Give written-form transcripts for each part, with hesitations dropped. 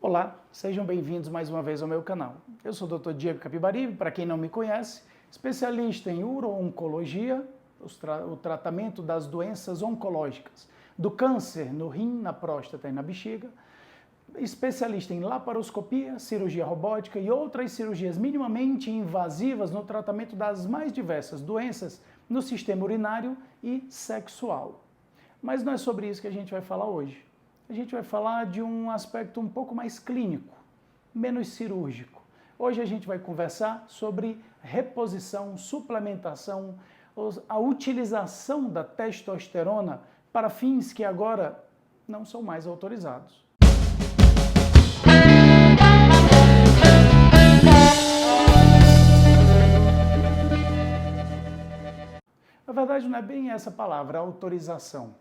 Olá, sejam bem-vindos mais uma vez ao meu canal. Eu sou o Dr. Diego Capibaribe, para quem não me conhece, especialista em uro-oncologia, o tratamento das doenças oncológicas, do câncer no rim, na próstata e na bexiga, especialista em laparoscopia, cirurgia robótica e outras cirurgias minimamente invasivas no tratamento das mais diversas doenças no sistema urinário e sexual. Mas não é sobre isso que a gente vai falar hoje. A gente vai falar de um aspecto um pouco mais clínico, menos cirúrgico. Hoje a gente vai conversar sobre reposição, suplementação, a utilização da testosterona para fins que agora não são mais autorizados. Na verdade, não é bem essa palavra, autorização.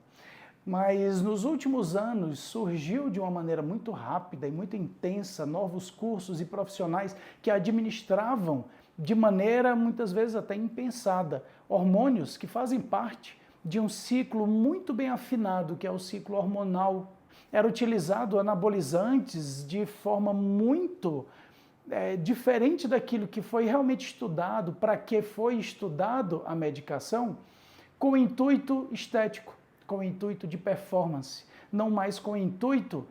Mas nos últimos anos surgiu de uma maneira muito rápida e muito intensa novos cursos e profissionais que administravam de maneira muitas vezes até impensada hormônios que fazem parte de um ciclo muito bem afinado, que é o ciclo hormonal. Era utilizado anabolizantes de forma muito diferente daquilo que foi realmente estudado, para que foi estudado a medicação, com o intuito estético, com o intuito de performance, não mais com o intuito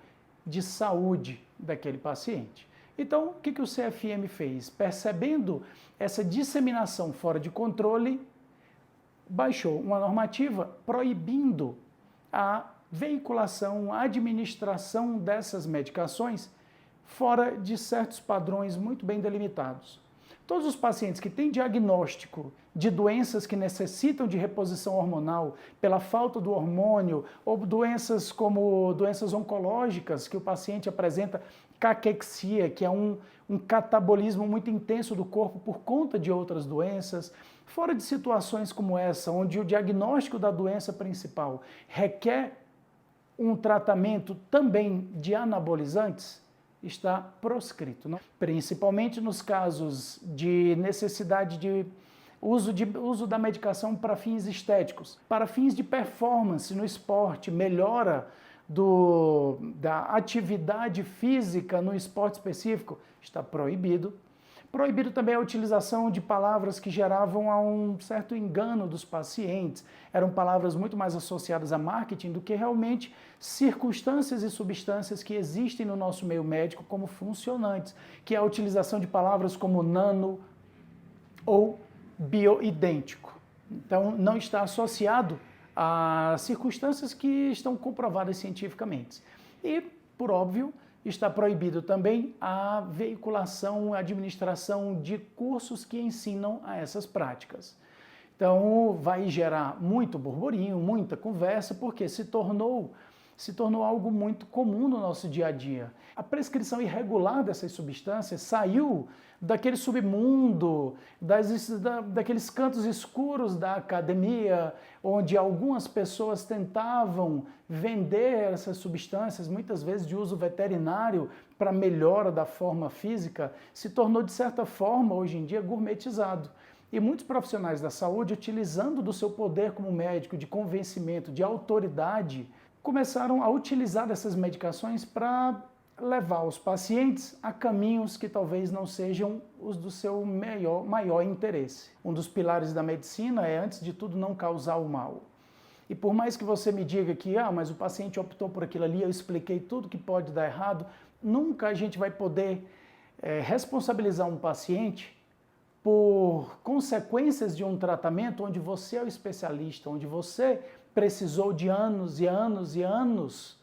de saúde daquele paciente. Então, o que o CFM fez? Percebendo essa disseminação fora de controle, baixou uma normativa proibindo a veiculação, a administração dessas medicações fora de certos padrões muito bem delimitados. Todos os pacientes que têm diagnóstico de doenças que necessitam de reposição hormonal pela falta do hormônio, ou doenças como doenças oncológicas, que o paciente apresenta caquexia, que é um catabolismo muito intenso do corpo por conta de outras doenças, fora de situações como essa, onde o diagnóstico da doença principal requer um tratamento também de anabolizantes, está proscrito, não? Principalmente nos casos de necessidade de uso da medicação para fins estéticos, para fins de performance no esporte, melhora da atividade física no esporte específico, está proibido. Proibido também a utilização de palavras que geravam um certo engano dos pacientes. Eram palavras muito mais associadas a marketing do que realmente circunstâncias e substâncias que existem no nosso meio médico como funcionantes, que é a utilização de palavras como nano ou bioidêntico. Então, não está associado a circunstâncias que estão comprovadas cientificamente. E, por óbvio, está proibido também a veiculação, a administração de cursos que ensinam a essas práticas. Então, vai gerar muito burburinho, muita conversa, porque se tornou algo muito comum no nosso dia a dia. A prescrição irregular dessas substâncias saiu daquele submundo, daqueles cantos escuros da academia, onde algumas pessoas tentavam vender essas substâncias, muitas vezes de uso veterinário, para melhora da forma física, se tornou, de certa forma, hoje em dia, gourmetizado. E muitos profissionais da saúde, utilizando do seu poder como médico, de convencimento, de autoridade, começaram a utilizar dessas medicações para levar os pacientes a caminhos que talvez não sejam os do seu maior interesse. Um dos pilares da medicina é, antes de tudo, não causar o mal. E por mais que você me diga que, mas o paciente optou por aquilo ali, eu expliquei tudo que pode dar errado, nunca a gente vai poder responsabilizar um paciente por consequências de um tratamento onde você é o especialista, onde você precisou de anos e anos e anos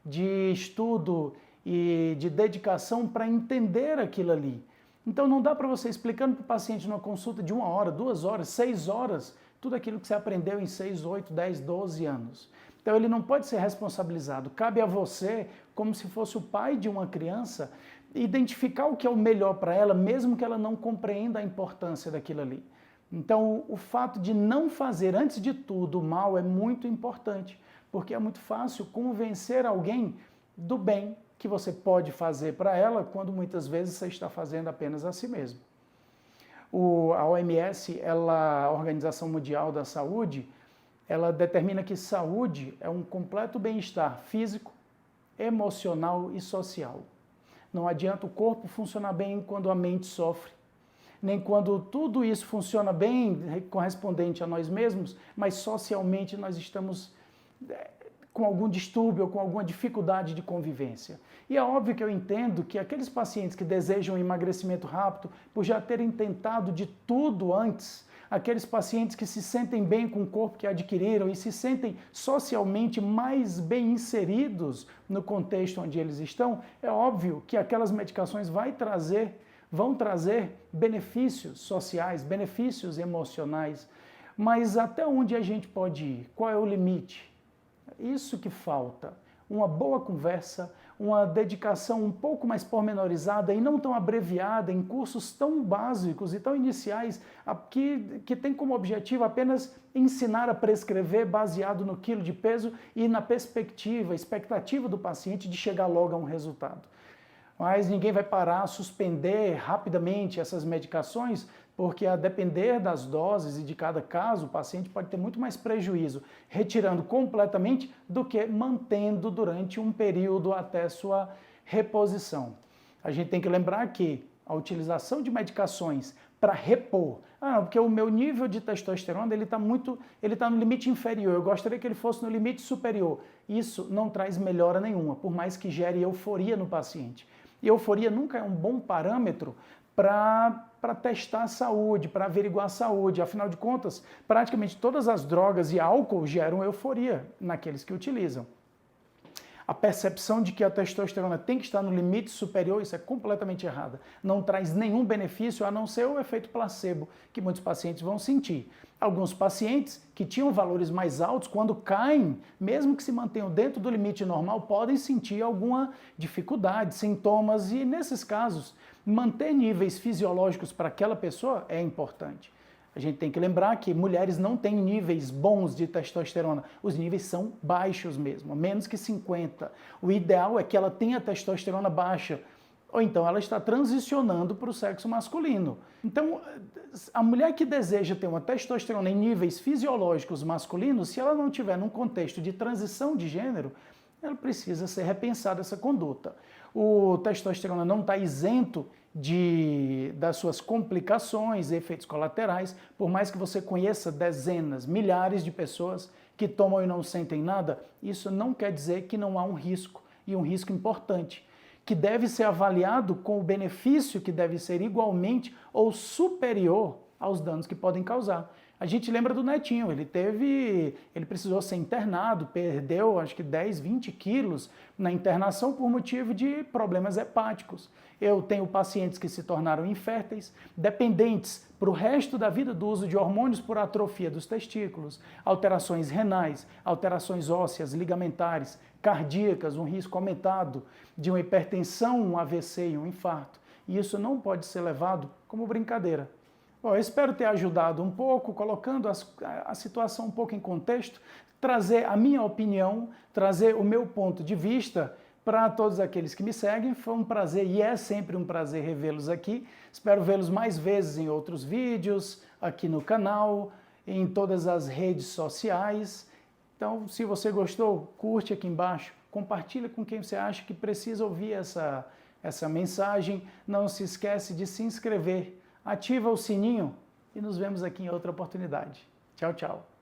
de estudo e de dedicação para entender aquilo ali. Então não dá para você explicando para o paciente numa consulta de 1 hora, 2 horas, 6 horas, tudo aquilo que você aprendeu em 6, 8, 10, 12 anos. Então ele não pode ser responsabilizado. Cabe a você, como se fosse o pai de uma criança, identificar o que é o melhor para ela, mesmo que ela não compreenda a importância daquilo ali. Então, o fato de não fazer, antes de tudo, o mal é muito importante, porque é muito fácil convencer alguém do bem que você pode fazer para ela, quando muitas vezes você está fazendo apenas a si mesmo. A OMS, a Organização Mundial da Saúde, ela determina que saúde é um completo bem-estar físico, emocional e social. Não adianta o corpo funcionar bem quando a mente sofre, nem quando tudo isso funciona bem, correspondente a nós mesmos, mas socialmente nós estamos com algum distúrbio ou com alguma dificuldade de convivência. E é óbvio que eu entendo que aqueles pacientes que desejam emagrecimento rápido, por já terem tentado de tudo antes, aqueles pacientes que se sentem bem com o corpo que adquiriram e se sentem socialmente mais bem inseridos no contexto onde eles estão, é óbvio que aquelas medicações vão trazer benefícios sociais, benefícios emocionais, mas até onde a gente pode ir? Qual é o limite? Isso que falta, uma boa conversa, uma dedicação um pouco mais pormenorizada e não tão abreviada em cursos tão básicos e tão iniciais que tem como objetivo apenas ensinar a prescrever baseado no quilo de peso e na expectativa do paciente de chegar logo a um resultado. Mas ninguém vai parar, suspender rapidamente essas medicações, porque a depender das doses e de cada caso, o paciente pode ter muito mais prejuízo retirando completamente do que mantendo durante um período até sua reposição. A gente tem que lembrar que a utilização de medicações para repor, porque o meu nível de testosterona ele está no limite inferior, eu gostaria que ele fosse no limite superior. Isso não traz melhora nenhuma, por mais que gere euforia no paciente. E euforia nunca é um bom parâmetro para testar a saúde, para averiguar a saúde. Afinal de contas, praticamente todas as drogas e álcool geram euforia naqueles que utilizam. A percepção de que a testosterona tem que estar no limite superior, isso é completamente errada. Não traz nenhum benefício a não ser o efeito placebo, que muitos pacientes vão sentir. Alguns pacientes que tinham valores mais altos, quando caem, mesmo que se mantenham dentro do limite normal, podem sentir alguma dificuldade, sintomas, e nesses casos, manter níveis fisiológicos para aquela pessoa é importante. A gente tem que lembrar que mulheres não têm níveis bons de testosterona, os níveis são baixos mesmo, menos que 50. O ideal é que ela tenha testosterona baixa, ou então ela está transicionando para o sexo masculino. Então, a mulher que deseja ter uma testosterona em níveis fisiológicos masculinos, se ela não tiver num contexto de transição de gênero, ela precisa ser repensada essa conduta. O testosterona não está isento das suas complicações, efeitos colaterais, por mais que você conheça dezenas, milhares de pessoas que tomam e não sentem nada, isso não quer dizer que não há um risco, e um risco importante, que deve ser avaliado com o benefício que deve ser igualmente ou superior aos danos que podem causar. A gente lembra do Netinho, ele precisou ser internado, perdeu acho que 10, 20 quilos na internação por motivo de problemas hepáticos. Eu tenho pacientes que se tornaram inférteis, dependentes para o resto da vida do uso de hormônios por atrofia dos testículos, alterações renais, alterações ósseas, ligamentares, cardíacas, um risco aumentado de uma hipertensão, um AVC e um infarto. E isso não pode ser levado como brincadeira. Bom, eu espero ter ajudado um pouco, colocando a situação um pouco em contexto, trazer a minha opinião, trazer o meu ponto de vista para todos aqueles que me seguem. Foi um prazer e é sempre um prazer revê-los aqui. Espero vê-los mais vezes em outros vídeos, aqui no canal, em todas as redes sociais. Então, se você gostou, curte aqui embaixo, compartilha com quem você acha que precisa ouvir essa mensagem. Não se esquece de se inscrever. Ativa o sininho e nos vemos aqui em outra oportunidade. Tchau, tchau.